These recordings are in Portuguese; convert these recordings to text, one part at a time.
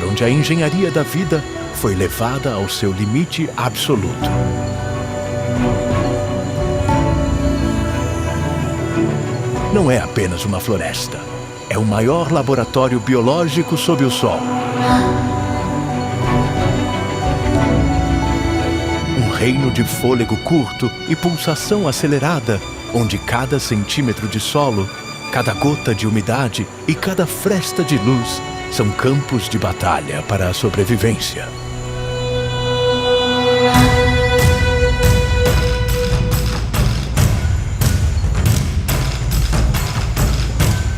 lugar onde a engenharia da vida foi levada ao seu limite absoluto. Não é apenas uma floresta. É o maior laboratório biológico sob o sol. Um reino de fôlego curto e pulsação acelerada, onde cada centímetro de solo, cada gota de umidade e cada fresta de luz são campos de batalha para a sobrevivência.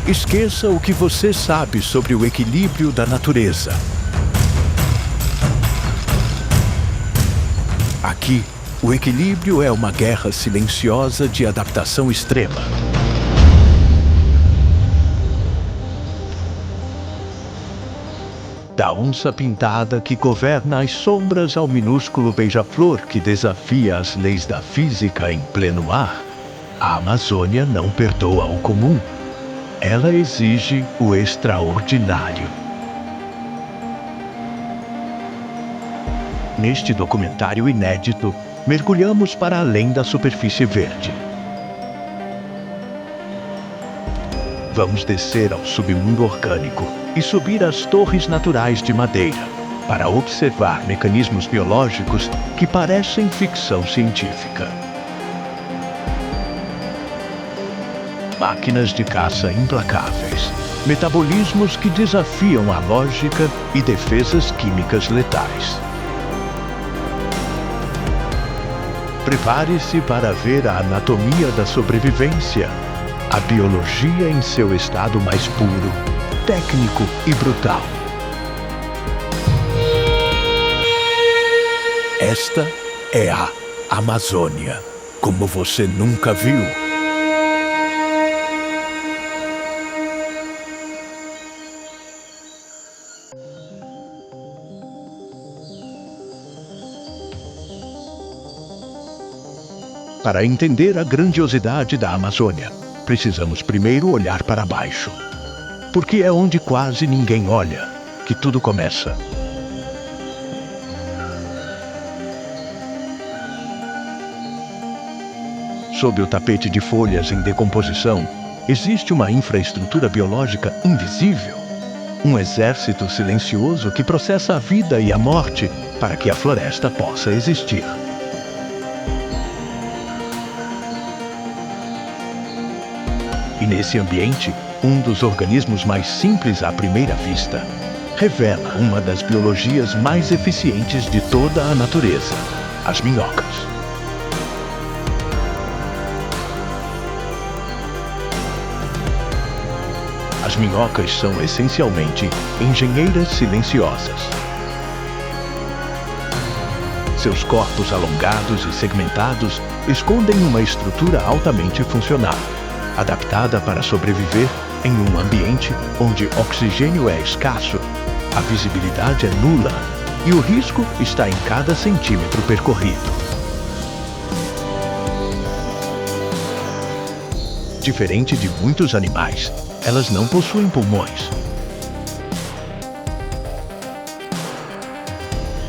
Esqueça o que você sabe sobre o equilíbrio da natureza. Aqui, o equilíbrio é uma guerra silenciosa de adaptação extrema. Da onça pintada que governa as sombras ao minúsculo beija-flor que desafia as leis da física em pleno ar, a Amazônia não perdoa o comum. Ela exige o extraordinário. Neste documentário inédito, mergulhamos para além da superfície verde. Vamos descer ao submundo orgânico e subir as torres naturais de madeira para observar mecanismos biológicos que parecem ficção científica. Máquinas de caça implacáveis, metabolismos que desafiam a lógica e defesas químicas letais. Prepare-se para ver a anatomia da sobrevivência, a biologia em seu estado mais puro, técnico e brutal. Esta é a Amazônia, como você nunca viu. Para entender a grandiosidade da Amazônia, precisamos primeiro olhar para baixo. Porque é onde quase ninguém olha que tudo começa. Sob o tapete de folhas em decomposição, existe uma infraestrutura biológica invisível. Um exército silencioso que processa a vida e a morte para que a floresta possa existir. E nesse ambiente, um dos organismos mais simples à primeira vista revela uma das biologias mais eficientes de toda a natureza: as minhocas. As minhocas são essencialmente engenheiras silenciosas. Seus corpos alongados e segmentados escondem uma estrutura altamente funcional, adaptada para sobreviver em um ambiente onde oxigênio é escasso, a visibilidade é nula e o risco está em cada centímetro percorrido. Diferente de muitos animais, elas não possuem pulmões.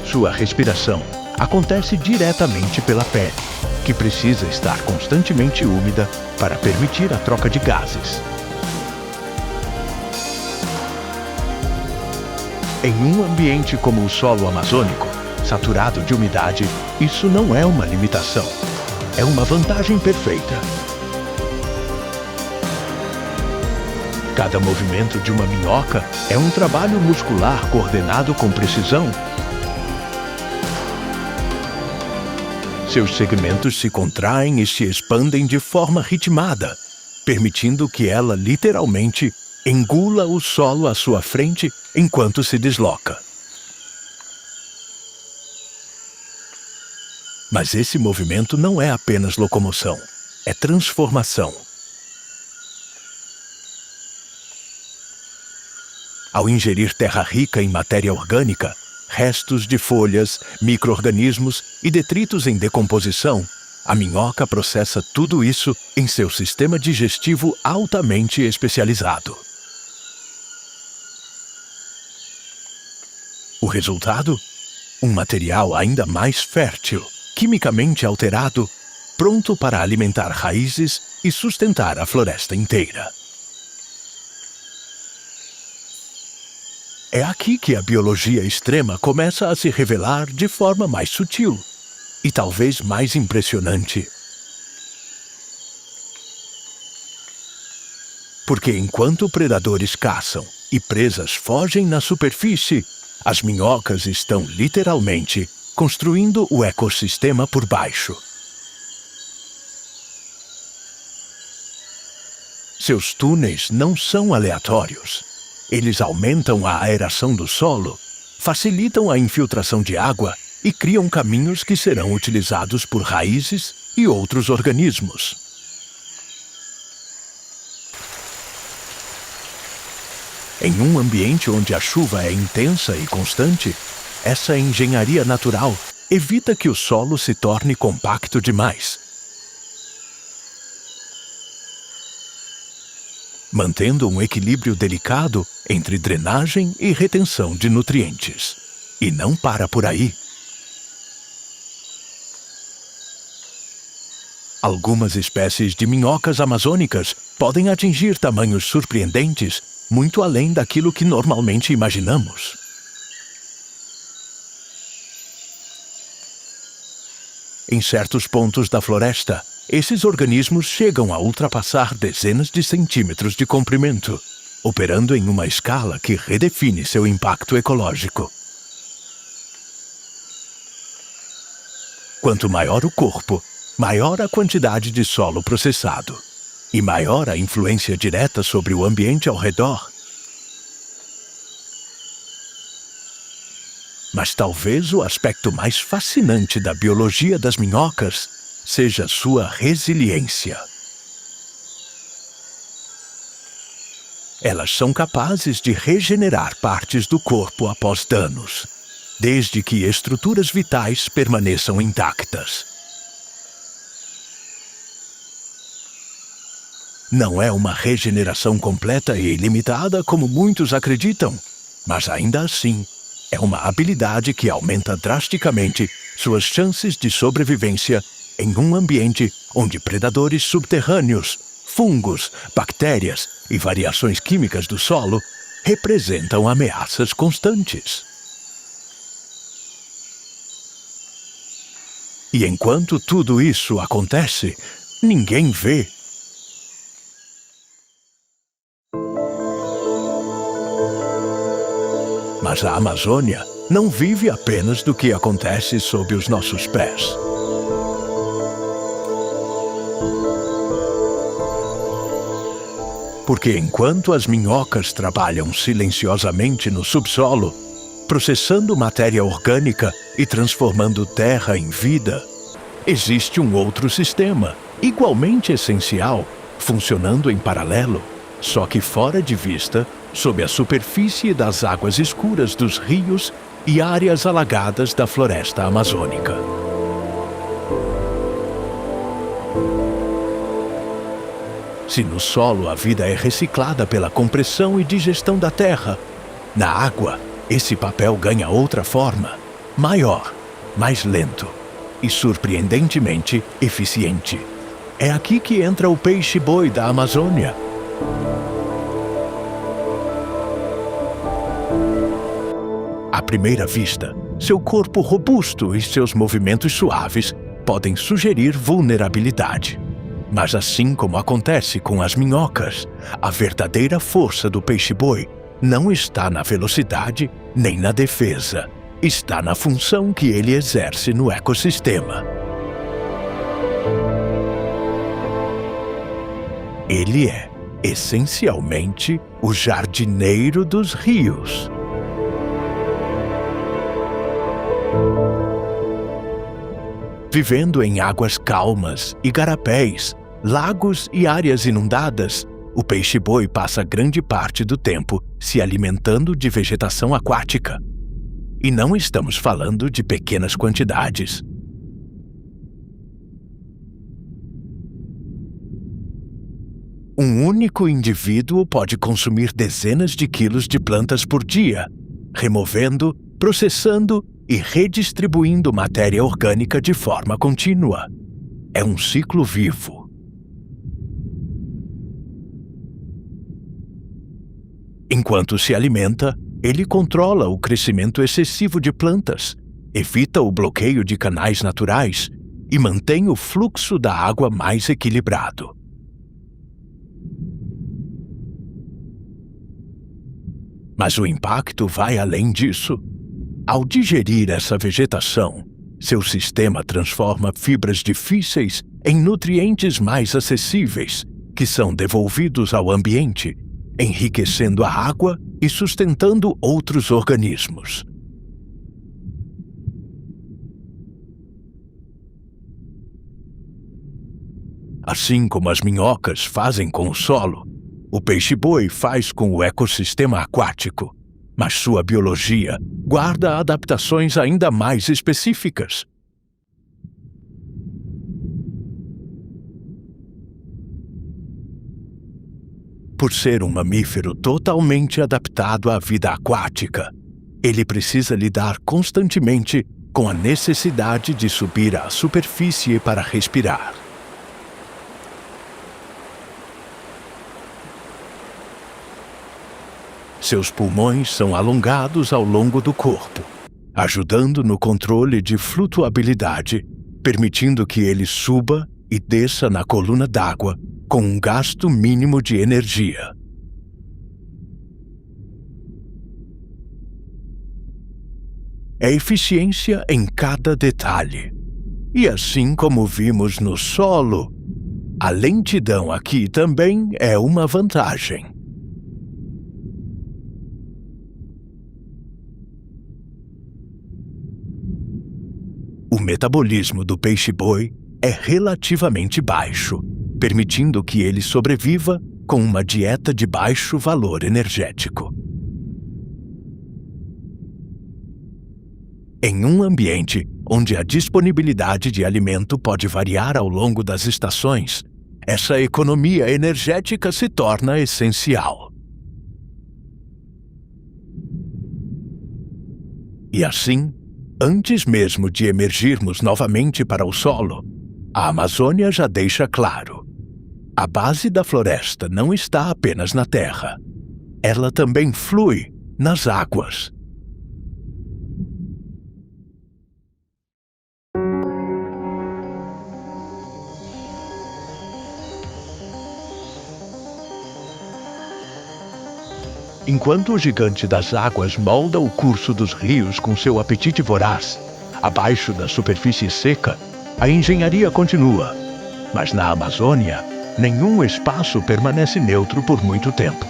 Sua respiração acontece diretamente pela pele, que precisa estar constantemente úmida para permitir a troca de gases. Em um ambiente como o solo amazônico, saturado de umidade, isso não é uma limitação. É uma vantagem perfeita. Cada movimento de uma minhoca é um trabalho muscular coordenado com precisão. Seus segmentos se contraem e se expandem de forma ritmada, permitindo que ela literalmente engula o solo à sua frente enquanto se desloca. Mas esse movimento não é apenas locomoção, é transformação. Ao ingerir terra rica em matéria orgânica, restos de folhas, micro-organismos e detritos em decomposição, a minhoca processa tudo isso em seu sistema digestivo altamente especializado. O resultado? Um material ainda mais fértil, quimicamente alterado, pronto para alimentar raízes e sustentar a floresta inteira. É aqui que a biologia extrema começa a se revelar de forma mais sutil e talvez mais impressionante. Porque enquanto predadores caçam e presas fogem na superfície, as minhocas estão literalmente construindo o ecossistema por baixo. Seus túneis não são aleatórios. Eles aumentam a aeração do solo, facilitam a infiltração de água e criam caminhos que serão utilizados por raízes e outros organismos. Em um ambiente onde a chuva é intensa e constante, essa engenharia natural evita que o solo se torne compacto demais, mantendo um equilíbrio delicado entre drenagem e retenção de nutrientes. E não para por aí. Algumas espécies de minhocas amazônicas podem atingir tamanhos surpreendentes muito além daquilo que normalmente imaginamos. Em certos pontos da floresta, esses organismos chegam a ultrapassar dezenas de centímetros de comprimento, operando em uma escala que redefine seu impacto ecológico. Quanto maior o corpo, maior a quantidade de solo processado, e maior a influência direta sobre o ambiente ao redor. Mas talvez o aspecto mais fascinante da biologia das minhocas seja sua resiliência. Elas são capazes de regenerar partes do corpo após danos, desde que estruturas vitais permaneçam intactas. Não é uma regeneração completa e ilimitada como muitos acreditam, mas ainda assim, é uma habilidade que aumenta drasticamente suas chances de sobrevivência em um ambiente onde predadores subterrâneos, fungos, bactérias e variações químicas do solo representam ameaças constantes. E enquanto tudo isso acontece, ninguém vê. Mas a Amazônia não vive apenas do que acontece sob os nossos pés. Porque enquanto as minhocas trabalham silenciosamente no subsolo, processando matéria orgânica e transformando terra em vida, existe um outro sistema, igualmente essencial, funcionando em paralelo, só que fora de vista, sob a superfície das águas escuras dos rios e áreas alagadas da floresta amazônica. Se no solo a vida é reciclada pela compressão e digestão da terra, na água esse papel ganha outra forma, maior, mais lento e surpreendentemente eficiente. É aqui que entra o peixe-boi da Amazônia. À primeira vista, seu corpo robusto e seus movimentos suaves podem sugerir vulnerabilidade. Mas assim como acontece com as minhocas, a verdadeira força do peixe-boi não está na velocidade nem na defesa. Está na função que ele exerce no ecossistema. Ele é, essencialmente, o jardineiro dos rios. Vivendo em águas calmas, igarapés, lagos e áreas inundadas, o peixe-boi passa grande parte do tempo se alimentando de vegetação aquática. E não estamos falando de pequenas quantidades. Um único indivíduo pode consumir dezenas de quilos de plantas por dia, removendo, processando e redistribuindo matéria orgânica de forma contínua. É um ciclo vivo. Enquanto se alimenta, ele controla o crescimento excessivo de plantas, evita o bloqueio de canais naturais e mantém o fluxo da água mais equilibrado. Mas o impacto vai além disso. Ao digerir essa vegetação, seu sistema transforma fibras difíceis em nutrientes mais acessíveis, que são devolvidos ao ambiente, enriquecendo a água e sustentando outros organismos. Assim como as minhocas fazem com o solo, o peixe-boi faz com o ecossistema aquático, mas sua biologia guarda adaptações ainda mais específicas. Por ser um mamífero totalmente adaptado à vida aquática, ele precisa lidar constantemente com a necessidade de subir à superfície para respirar. Seus pulmões são alongados ao longo do corpo, ajudando no controle de flutuabilidade, permitindo que ele suba e desça na coluna d'água com um gasto mínimo de energia. É eficiência em cada detalhe. E assim como vimos no solo, a lentidão aqui também é uma vantagem. O metabolismo do peixe-boi é relativamente baixo, permitindo que ele sobreviva com uma dieta de baixo valor energético. Em um ambiente onde a disponibilidade de alimento pode variar ao longo das estações, essa economia energética se torna essencial. E assim, antes mesmo de emergirmos novamente para o solo, a Amazônia já deixa claro: a base da floresta não está apenas na terra. Ela também flui nas águas. Enquanto o gigante das águas molda o curso dos rios com seu apetite voraz, abaixo da superfície seca, a engenharia continua. Mas na Amazônia, nenhum espaço permanece neutro por muito tempo.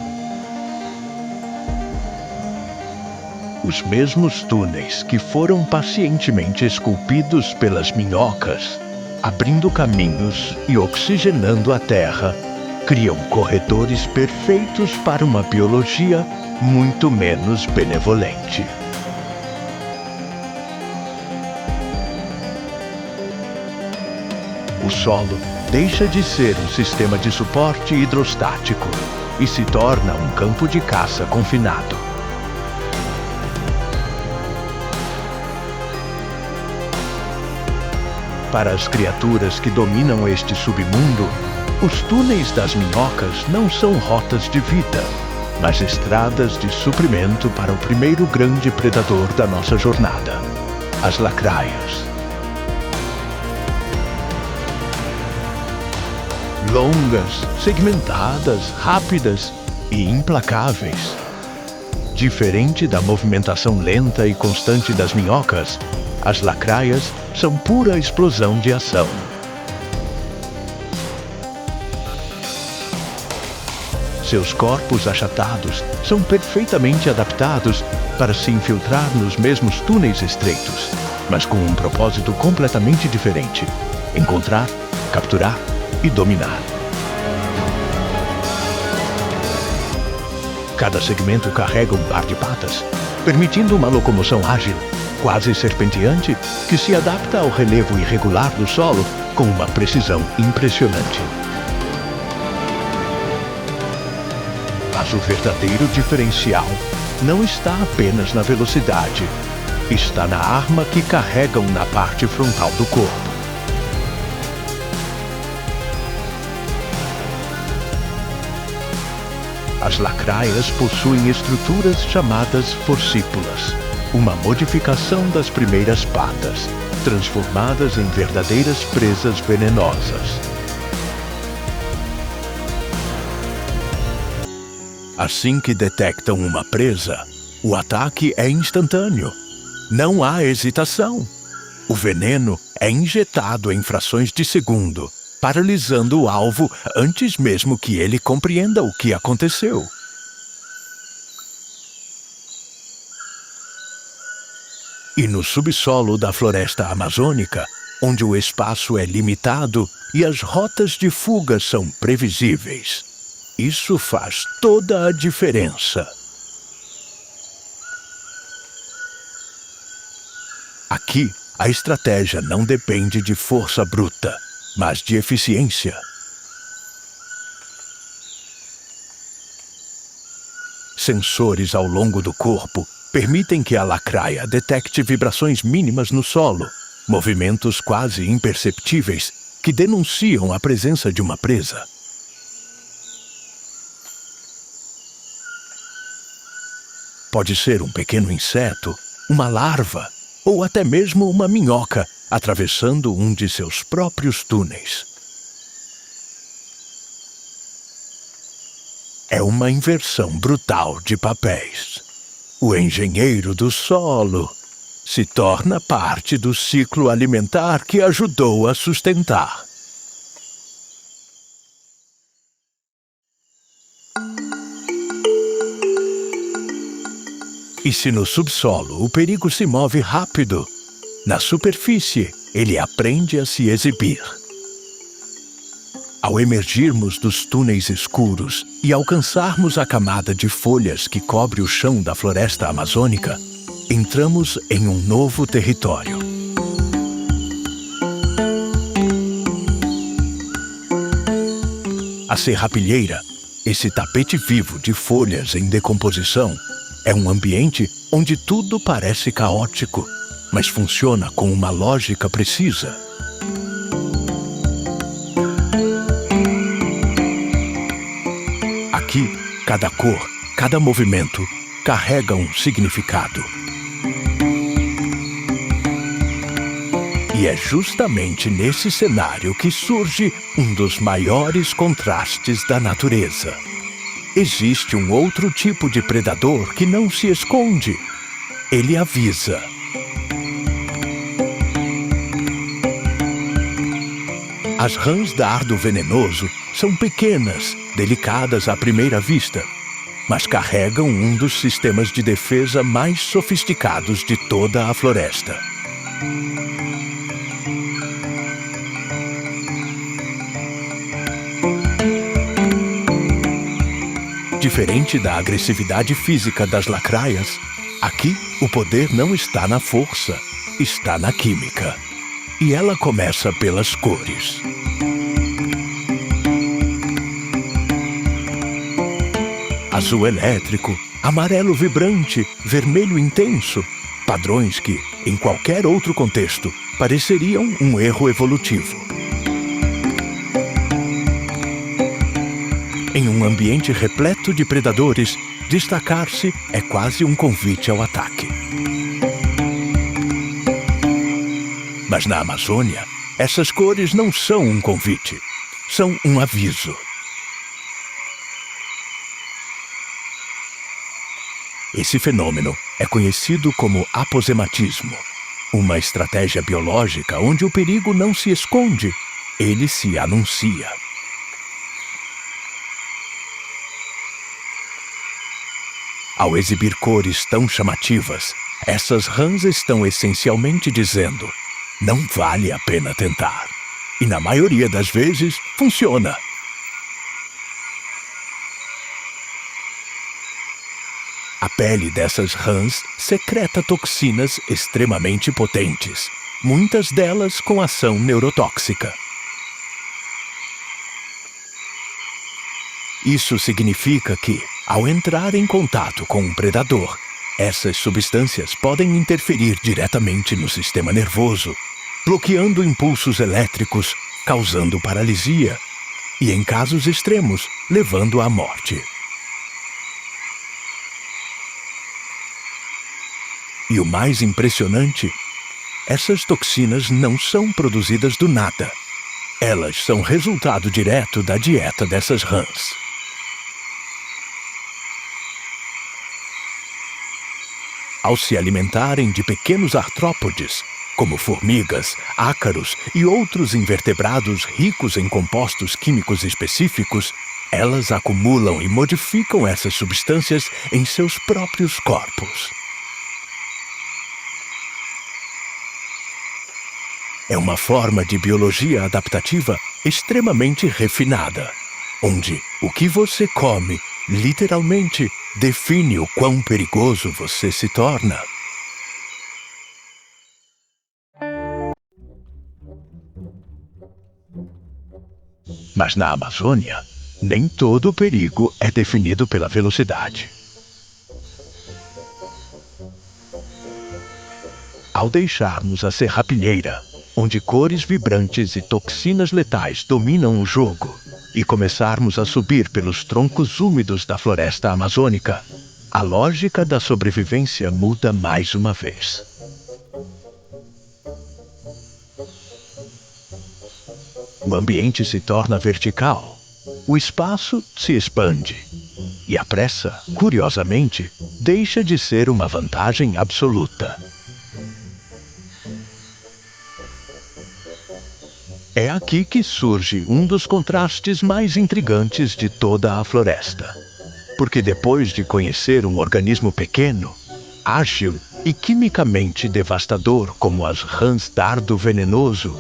Os mesmos túneis que foram pacientemente esculpidos pelas minhocas, abrindo caminhos e oxigenando a terra, criam corredores perfeitos para uma biologia muito menos benevolente. O solo deixa de ser um sistema de suporte hidrostático e se torna um campo de caça confinado. Para as criaturas que dominam este submundo, os túneis das minhocas não são rotas de vida, mas estradas de suprimento para o primeiro grande predador da nossa jornada, as lacraias. Longas, segmentadas, rápidas e implacáveis. Diferente da movimentação lenta e constante das minhocas, as lacraias são pura explosão de ação. Seus corpos achatados são perfeitamente adaptados para se infiltrar nos mesmos túneis estreitos, mas com um propósito completamente diferente: encontrar, capturar e dominar. Cada segmento carrega um par de patas, permitindo uma locomoção ágil, quase serpenteante, que se adapta ao relevo irregular do solo com uma precisão impressionante. Mas o verdadeiro diferencial não está apenas na velocidade, está na arma que carregam na parte frontal do corpo. As lacraias possuem estruturas chamadas forcípulas, uma modificação das primeiras patas, transformadas em verdadeiras presas venenosas. Assim que detectam uma presa, o ataque é instantâneo. Não há hesitação. O veneno é injetado em frações de segundo, paralisando o alvo antes mesmo que ele compreenda o que aconteceu. E no subsolo da floresta amazônica, onde o espaço é limitado e as rotas de fuga são previsíveis, isso faz toda a diferença. Aqui, a estratégia não depende de força bruta, mas de eficiência. Sensores ao longo do corpo permitem que a lacraia detecte vibrações mínimas no solo, movimentos quase imperceptíveis que denunciam a presença de uma presa. Pode ser um pequeno inseto, uma larva ou até mesmo uma minhoca atravessando um de seus próprios túneis. É uma inversão brutal de papéis. O engenheiro do solo se torna parte do ciclo alimentar que ajudou a sustentar. E se no subsolo o perigo se move rápido, na superfície ele aprende a se exibir. Ao emergirmos dos túneis escuros e alcançarmos a camada de folhas que cobre o chão da floresta amazônica, entramos em um novo território. A serrapilheira, esse tapete vivo de folhas em decomposição, é um ambiente onde tudo parece caótico, mas funciona com uma lógica precisa. Aqui, cada cor, cada movimento carrega um significado. E é justamente nesse cenário que surge um dos maiores contrastes da natureza. Existe um outro tipo de predador que não se esconde. Ele avisa. As rãs dardo venenoso são pequenas, delicadas à primeira vista, mas carregam um dos sistemas de defesa mais sofisticados de toda a floresta. Diferente da agressividade física das lacraias, aqui o poder não está na força, está na química. E ela começa pelas cores. Azul elétrico, amarelo vibrante, vermelho intenso, padrões que, em qualquer outro contexto, pareceriam um erro evolutivo. Em um ambiente repleto de predadores, destacar-se é quase um convite ao ataque. Mas na Amazônia, essas cores não são um convite, são um aviso. Esse fenômeno é conhecido como aposematismo, uma estratégia biológica onde o perigo não se esconde, ele se anuncia. Ao exibir cores tão chamativas, essas rãs estão essencialmente dizendo: não vale a pena tentar. E na maioria das vezes, funciona. A pele dessas rãs secreta toxinas extremamente potentes, muitas delas com ação neurotóxica. Isso significa que, ao entrar em contato com um predador, Essas substâncias podem interferir diretamente no sistema nervoso, bloqueando impulsos elétricos, causando paralisia e, em casos extremos, levando à morte. E o mais impressionante, essas toxinas não são produzidas do nada. Elas são resultado direto da dieta dessas rãs. Ao se alimentarem de pequenos artrópodes, como formigas, ácaros e outros invertebrados ricos em compostos químicos específicos, elas acumulam e modificam essas substâncias em seus próprios corpos. É uma forma de biologia adaptativa extremamente refinada, onde o que você come, literalmente, define o quão perigoso você se torna. Mas na Amazônia, nem todo perigo é definido pela velocidade. Ao deixarmos a serrapilheira, onde cores vibrantes e toxinas letais dominam o jogo, e começarmos a subir pelos troncos úmidos da floresta amazônica, a lógica da sobrevivência muda mais uma vez. O ambiente se torna vertical, o espaço se expande, e a pressa, curiosamente, deixa de ser uma vantagem absoluta. É aqui que surge um dos contrastes mais intrigantes de toda a floresta. Porque depois de conhecer um organismo pequeno, ágil e quimicamente devastador como as rãs dardo venenoso,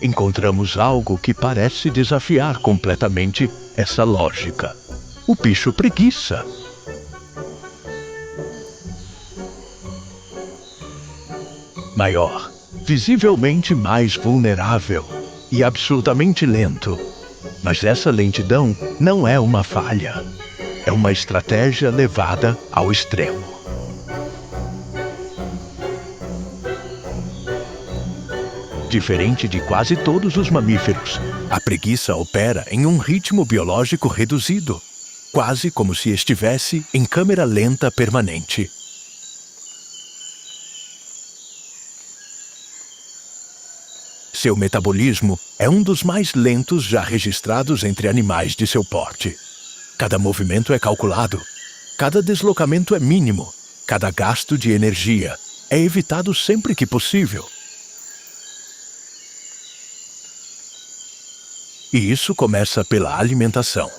encontramos algo que parece desafiar completamente essa lógica. O bicho preguiça. Maior, visivelmente mais vulnerável e absurdamente lento. Mas essa lentidão não é uma falha. É uma estratégia levada ao extremo. Diferente de quase todos os mamíferos, a preguiça opera em um ritmo biológico reduzido, quase como se estivesse em câmera lenta permanente. Seu metabolismo é um dos mais lentos já registrados entre animais de seu porte. Cada movimento é calculado, cada deslocamento é mínimo, cada gasto de energia é evitado sempre que possível. E isso começa pela alimentação.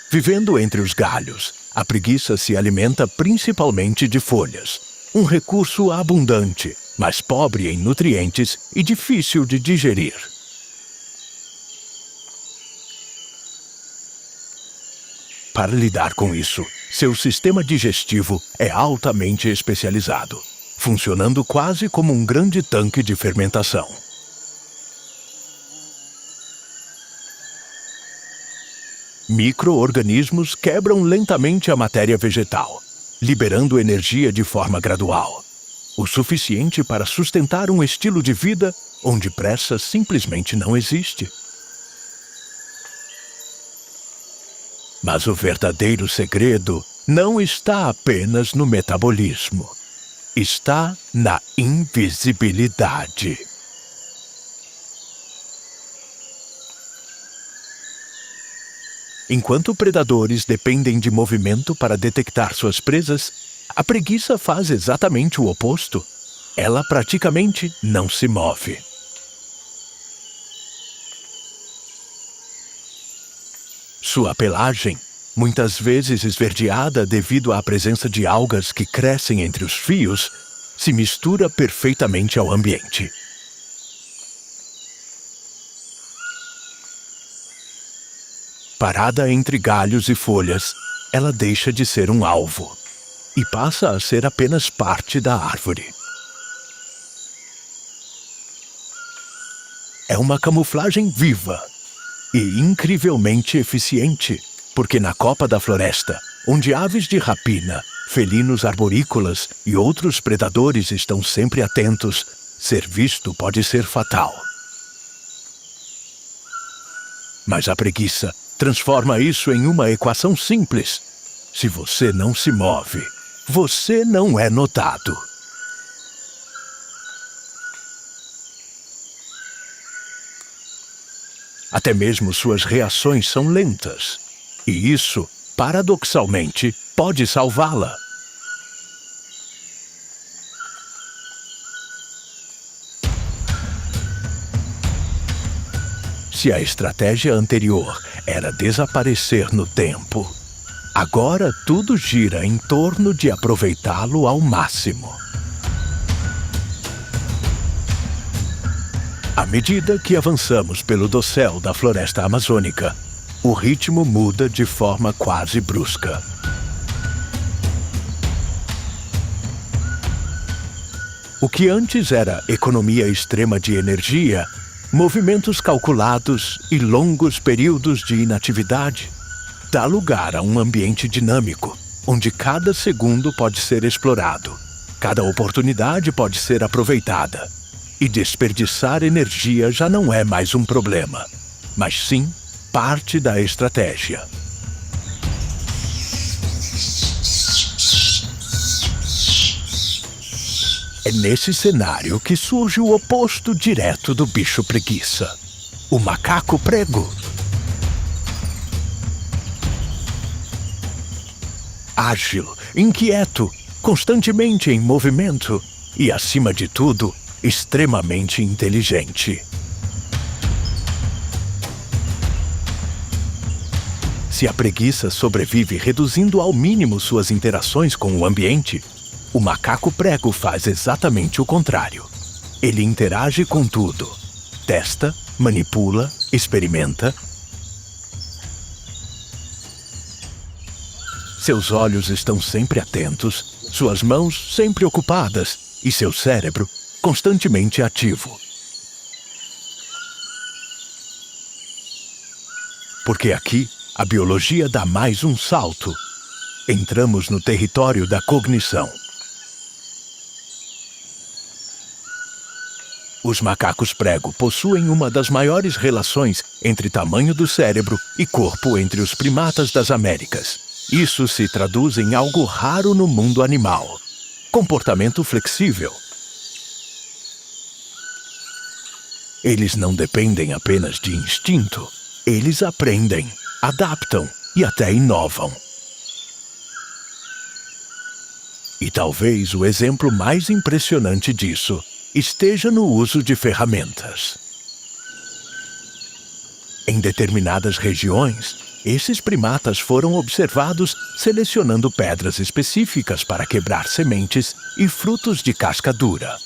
Vivendo entre os galhos, a preguiça se alimenta principalmente de folhas, um recurso abundante, mas pobre em nutrientes e difícil de digerir. Para lidar com isso, seu sistema digestivo é altamente especializado, funcionando quase como um grande tanque de fermentação. Micro-organismos quebram lentamente a matéria vegetal, liberando energia de forma gradual, o suficiente para sustentar um estilo de vida onde pressa simplesmente não existe. Mas o verdadeiro segredo não está apenas no metabolismo. Está na invisibilidade. Enquanto predadores dependem de movimento para detectar suas presas, a preguiça faz exatamente o oposto. Ela praticamente não se move. Sua pelagem, muitas vezes esverdeada devido à presença de algas que crescem entre os fios, se mistura perfeitamente ao ambiente. Parada entre galhos e folhas, ela deixa de ser um alvo e passa a ser apenas parte da árvore. É uma camuflagem viva e incrivelmente eficiente, porque na copa da floresta, onde aves de rapina, Felinos arborícolas e outros predadores estão sempre atentos. Ser visto pode ser fatal. Mas a preguiça transforma isso em uma equação simples. Se você não se move, você não é notado. Até mesmo suas reações são lentas. E isso, paradoxalmente, pode salvá-la. Se a estratégia anterior era desaparecer no tempo, agora tudo gira em torno de aproveitá-lo ao máximo. À medida que avançamos pelo dossel da floresta amazônica, o ritmo muda de forma quase brusca. O que antes era economia extrema de energia, movimentos calculados e longos períodos de inatividade, dá lugar a um ambiente dinâmico, onde cada segundo pode ser explorado, cada oportunidade pode ser aproveitada. E desperdiçar energia já não é mais um problema, mas sim parte da estratégia. É nesse cenário que surge o oposto direto do bicho preguiça: o macaco prego. Ágil, inquieto, constantemente em movimento e, acima de tudo, extremamente inteligente. Se a preguiça sobrevive reduzindo ao mínimo suas interações com o ambiente, o macaco prego faz exatamente o contrário. Ele interage com tudo. Testa, manipula, experimenta. Seus olhos estão sempre atentos, suas mãos sempre ocupadas e seu cérebro constantemente ativo. Porque aqui, a biologia dá mais um salto. Entramos no território da cognição. Os macacos prego possuem uma das maiores relações entre tamanho do cérebro e corpo entre os primatas das Américas. Isso se traduz em algo raro no mundo animal: comportamento flexível. Eles não dependem apenas de instinto. Eles aprendem, adaptam e até inovam. E talvez o exemplo mais impressionante disso esteja no uso de ferramentas. Em determinadas regiões, esses primatas foram observados selecionando pedras específicas para quebrar sementes e frutos de casca dura.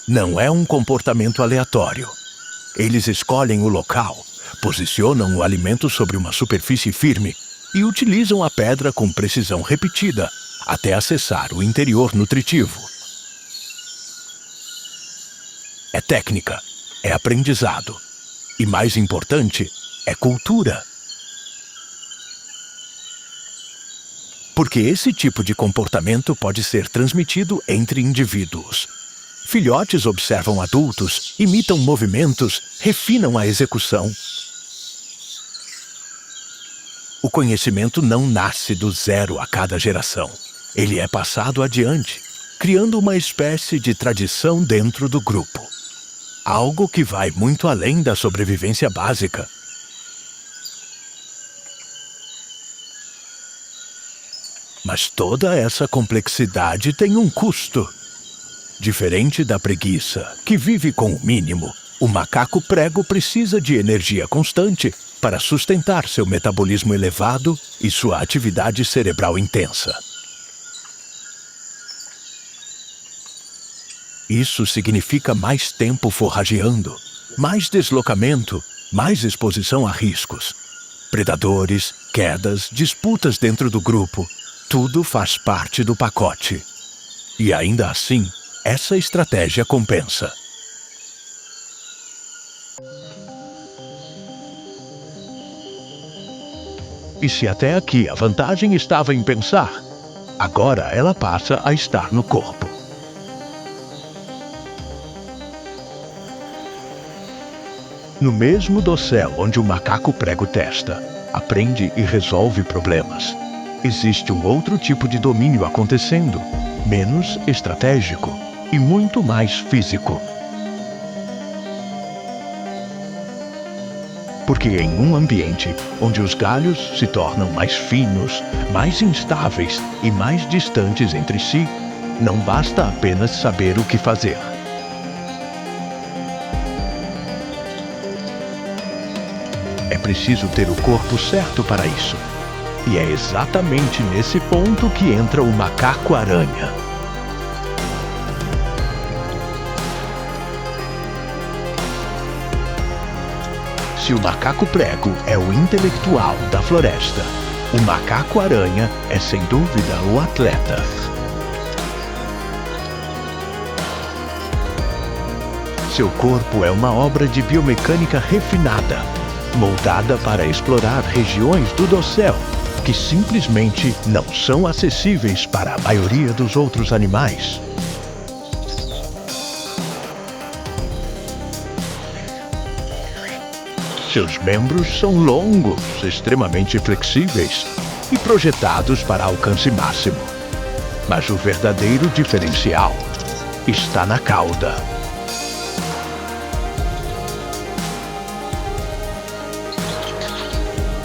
Não é um comportamento aleatório. Eles escolhem o local, posicionam o alimento sobre uma superfície firme e utilizam a pedra com precisão repetida até acessar o interior nutritivo. É técnica, é aprendizado e, mais importante, é cultura. Porque esse tipo de comportamento pode ser transmitido entre indivíduos. Filhotes observam adultos, imitam movimentos, refinam a execução. O conhecimento não nasce do zero a cada geração. Ele é passado adiante, criando uma espécie de tradição dentro do grupo. Algo que vai muito além da sobrevivência básica. Mas toda essa complexidade tem um custo. Diferente da preguiça, que vive com o mínimo, o macaco prego precisa de energia constante para sustentar seu metabolismo elevado e sua atividade cerebral intensa. Isso significa mais tempo forrageando, mais deslocamento, mais exposição a riscos. Predadores, quedas, disputas dentro do grupo, tudo faz parte do pacote. E ainda assim, essa estratégia compensa. E se até aqui a vantagem estava em pensar, agora ela passa a estar no corpo. No mesmo dossel onde o macaco prego testa, aprende e resolve problemas, existe um outro tipo de domínio acontecendo, menos estratégico e muito mais físico. Porque em um ambiente onde os galhos se tornam mais finos, mais instáveis e mais distantes entre si, não basta apenas saber o que fazer. É preciso ter o corpo certo para isso. E é exatamente nesse ponto que entra o macaco-aranha. Se o macaco-prego é o intelectual da floresta, o macaco-aranha é sem dúvida o atleta. Seu corpo é uma obra de biomecânica refinada, moldada para explorar regiões do dossel que simplesmente não são acessíveis para a maioria dos outros animais. Seus membros são longos, extremamente flexíveis e projetados para alcance máximo. Mas o verdadeiro diferencial está na cauda.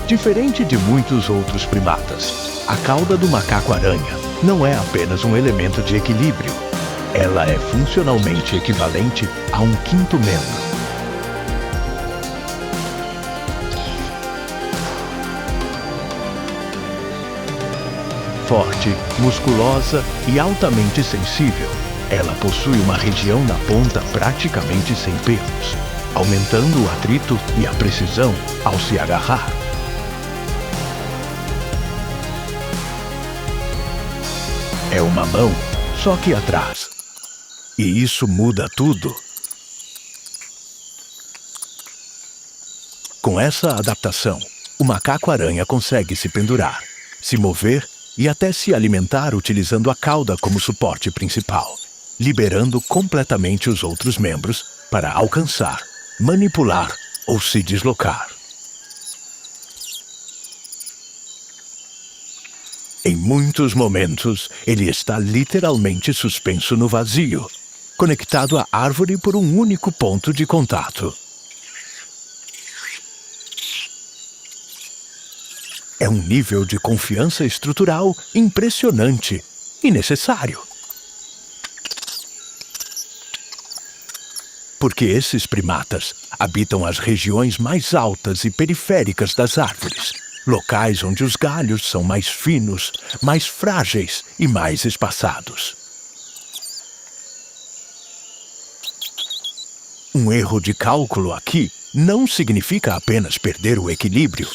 Diferente de muitos outros primatas, a cauda do macaco-aranha não é apenas um elemento de equilíbrio. Ela é funcionalmente equivalente a um quinto membro. Forte, musculosa e altamente sensível, ela possui uma região na ponta praticamente sem pelos, aumentando o atrito e a precisão ao se agarrar. É uma mão, só que atrás. E isso muda tudo. Com essa adaptação, o macaco-aranha consegue se pendurar, se mover e até se alimentar utilizando a cauda como suporte principal, liberando completamente os outros membros para alcançar, manipular ou se deslocar. Em muitos momentos, ele está literalmente suspenso no vazio, conectado à árvore por um único ponto de contato. É um nível de confiança estrutural impressionante e necessário. Porque esses primatas habitam as regiões mais altas e periféricas das árvores, locais onde os galhos são mais finos, mais frágeis e mais espaçados. Um erro de cálculo aqui não significa apenas perder o equilíbrio.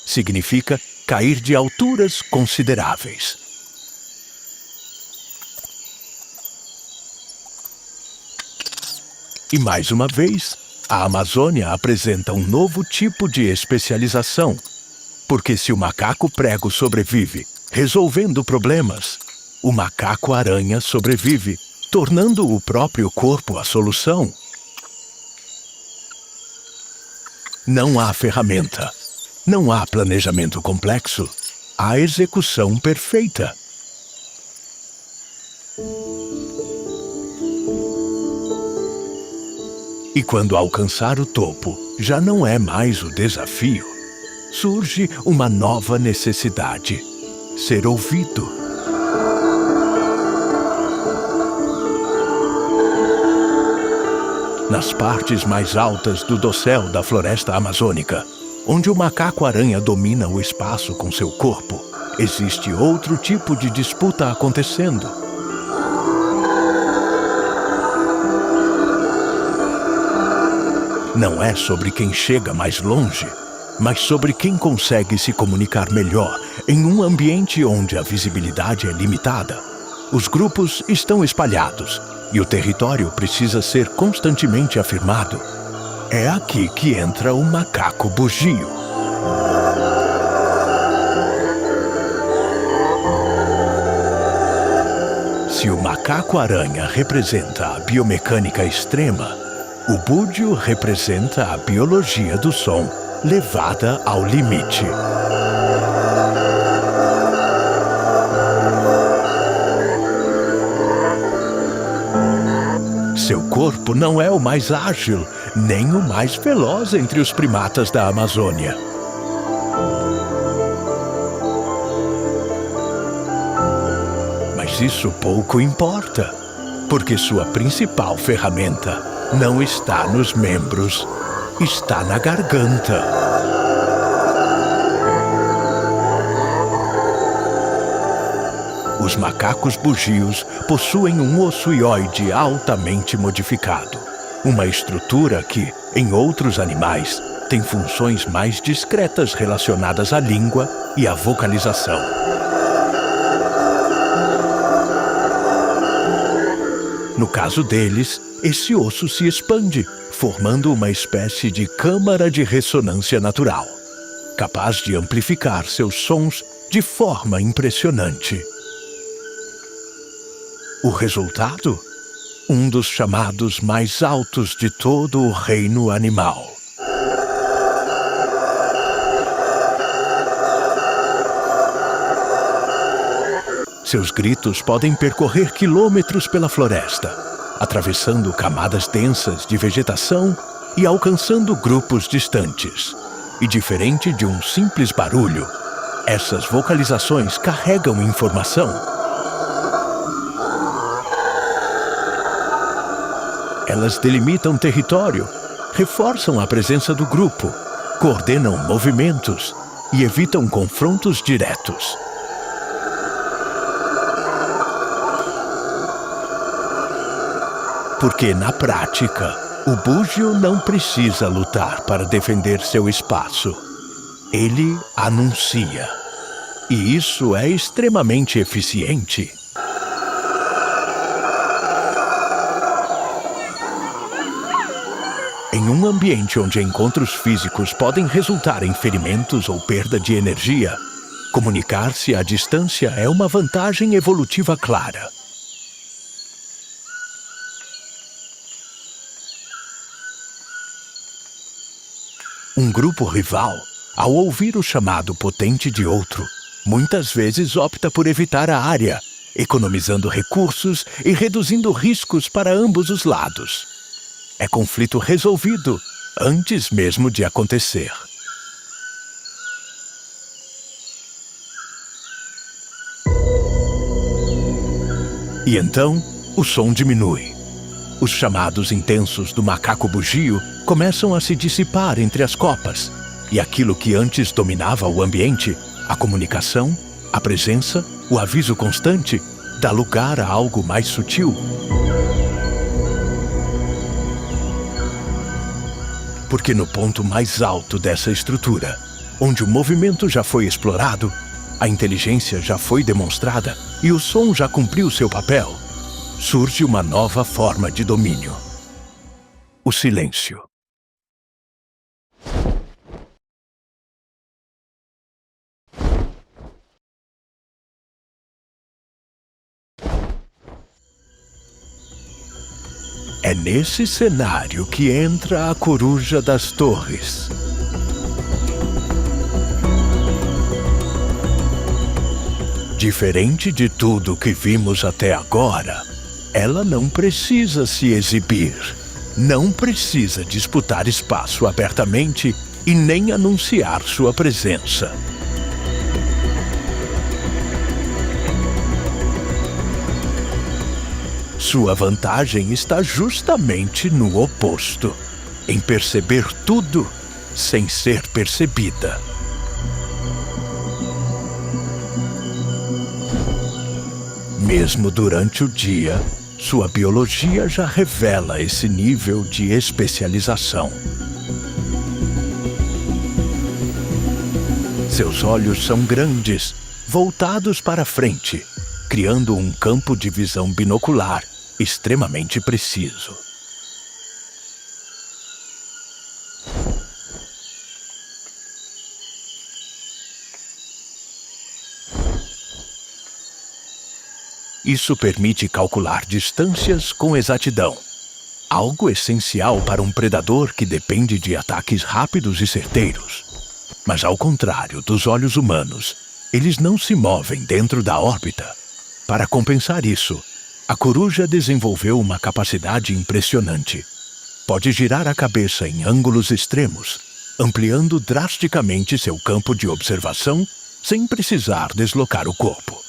Significa cair de alturas consideráveis. E mais uma vez, a Amazônia apresenta um novo tipo de especialização. Porque se o macaco-prego sobrevive resolvendo problemas, o macaco-aranha sobrevive tornando o próprio corpo a solução. Não há ferramenta. Não há planejamento complexo, há execução perfeita. E quando alcançar o topo, já não é mais o desafio. Surge uma nova necessidade: ser ouvido. Nas partes mais altas do dossel da floresta amazônica, onde o macaco-aranha domina o espaço com seu corpo, existe outro tipo de disputa acontecendo. Não é sobre quem chega mais longe, mas sobre quem consegue se comunicar melhor em um ambiente onde a visibilidade é limitada. Os grupos estão espalhados e o território precisa ser constantemente afirmado. É aqui que entra o macaco bugio. Se o macaco-aranha representa a biomecânica extrema, o búdio representa a biologia do som levada ao limite. Seu corpo não é o mais ágil, nem o mais veloz entre os primatas da Amazônia. Mas isso pouco importa, porque sua principal ferramenta não está nos membros, está na garganta. Os macacos bugios possuem um ossuioide altamente modificado, uma estrutura que, em outros animais, tem funções mais discretas relacionadas à língua e à vocalização. No caso deles, esse osso se expande, formando uma espécie de câmara de ressonância natural, capaz de amplificar seus sons de forma impressionante. O resultado? Um dos chamados mais altos de todo o reino animal. Seus gritos podem percorrer quilômetros pela floresta, atravessando camadas densas de vegetação e alcançando grupos distantes. E diferente de um simples barulho, essas vocalizações carregam informação. Elas delimitam território, reforçam a presença do grupo, coordenam movimentos e evitam confrontos diretos. Porque, na prática, o búgio não precisa lutar para defender seu espaço. Ele anuncia. E isso é extremamente eficiente. Em um ambiente onde encontros físicos podem resultar em ferimentos ou perda de energia, comunicar-se à distância é uma vantagem evolutiva clara. Um grupo rival, ao ouvir o chamado potente de outro, muitas vezes opta por evitar a área, economizando recursos e reduzindo riscos para ambos os lados. É conflito resolvido antes mesmo de acontecer. E então, o som diminui. Os chamados intensos do macaco bugio começam a se dissipar entre as copas, e aquilo que antes dominava o ambiente, a comunicação, a presença, o aviso constante, dá lugar a algo mais sutil. Porque no ponto mais alto dessa estrutura, onde o movimento já foi explorado, a inteligência já foi demonstrada e o som já cumpriu seu papel, surge uma nova forma de domínio: o silêncio. É nesse cenário que entra a Coruja das Torres. Diferente de tudo que vimos até agora, ela não precisa se exibir, não precisa disputar espaço abertamente e nem anunciar sua presença. Sua vantagem está justamente no oposto, em perceber tudo sem ser percebida. Mesmo durante o dia, sua biologia já revela esse nível de especialização. Seus olhos são grandes, voltados para frente, criando um campo de visão binocular extremamente preciso. Isso permite calcular distâncias com exatidão. Algo essencial para um predador que depende de ataques rápidos e certeiros. Mas ao contrário dos olhos humanos, eles não se movem dentro da órbita. Para compensar isso, a coruja desenvolveu uma capacidade impressionante. Pode girar a cabeça em ângulos extremos, ampliando drasticamente seu campo de observação sem precisar deslocar o corpo.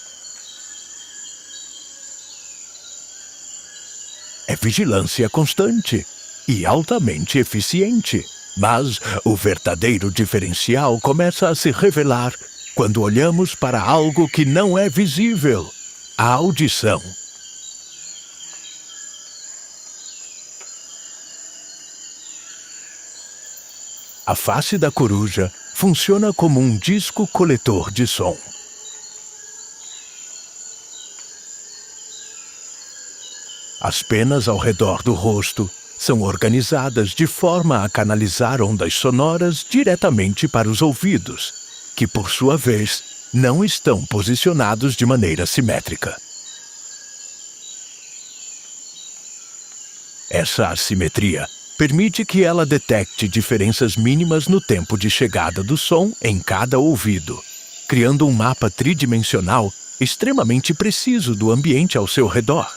É vigilância constante e altamente eficiente, mas o verdadeiro diferencial começa a se revelar quando olhamos para algo que não é visível: a audição. A face da coruja funciona como um disco coletor de som. As penas ao redor do rosto são organizadas de forma a canalizar ondas sonoras diretamente para os ouvidos, que, por sua vez, não estão posicionados de maneira simétrica. Essa assimetria permite que ela detecte diferenças mínimas no tempo de chegada do som em cada ouvido, criando um mapa tridimensional extremamente preciso do ambiente ao seu redor.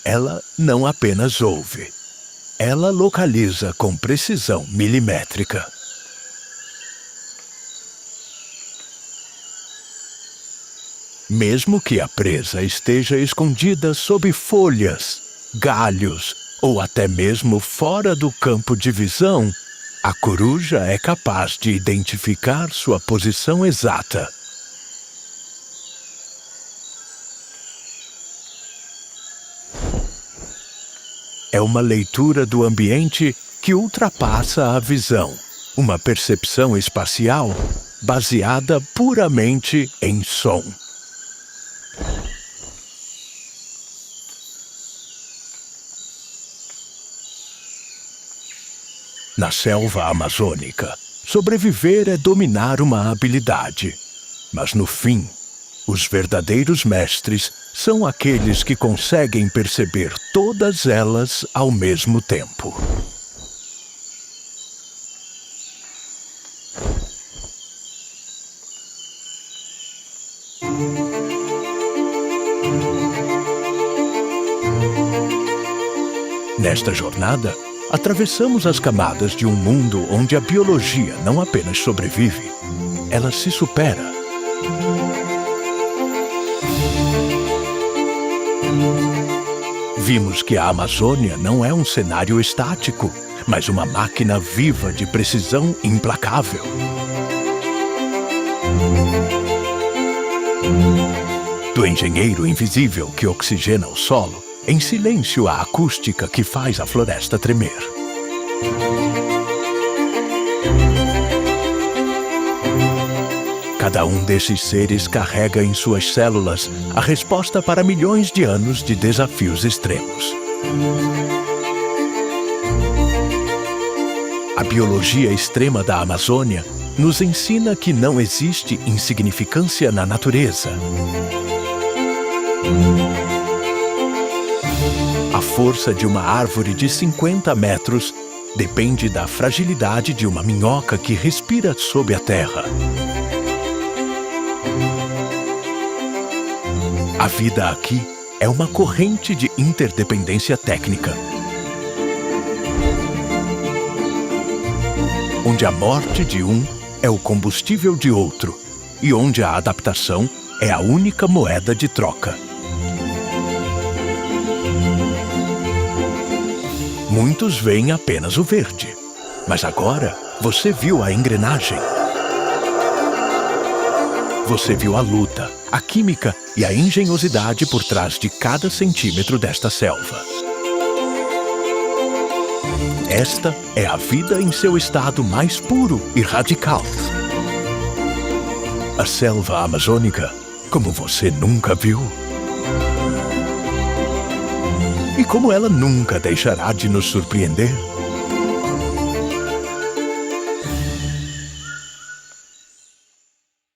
Ela não apenas ouve, ela localiza com precisão milimétrica. Mesmo que a presa esteja escondida sob folhas, galhos ou até mesmo fora do campo de visão, a coruja é capaz de identificar sua posição exata. É uma leitura do ambiente que ultrapassa a visão, uma percepção espacial baseada puramente em som. Na selva amazônica, sobreviver é dominar uma habilidade, mas no fim, os verdadeiros mestres são aqueles que conseguem perceber todas elas ao mesmo tempo. Nesta jornada, atravessamos as camadas de um mundo onde a biologia não apenas sobrevive, ela se supera. Vimos que a Amazônia não é um cenário estático, mas uma máquina viva de precisão implacável. Do engenheiro invisível que oxigena o solo, em silêncio a acústica que faz a floresta tremer. Cada um desses seres carrega em suas células a resposta para milhões de anos de desafios extremos. A biologia extrema da Amazônia nos ensina que não existe insignificância na natureza. A força de uma árvore de 50 metros depende da fragilidade de uma minhoca que respira sob a terra. A vida aqui é uma corrente de interdependência técnica, onde a morte de um é o combustível de outro e onde a adaptação é a única moeda de troca. Muitos veem apenas o verde, mas agora você viu a engrenagem. Você viu a luta, a química e a engenhosidade por trás de cada centímetro desta selva. Esta é a vida em seu estado mais puro e radical. A selva amazônica, como você nunca viu. E como ela nunca deixará de nos surpreender.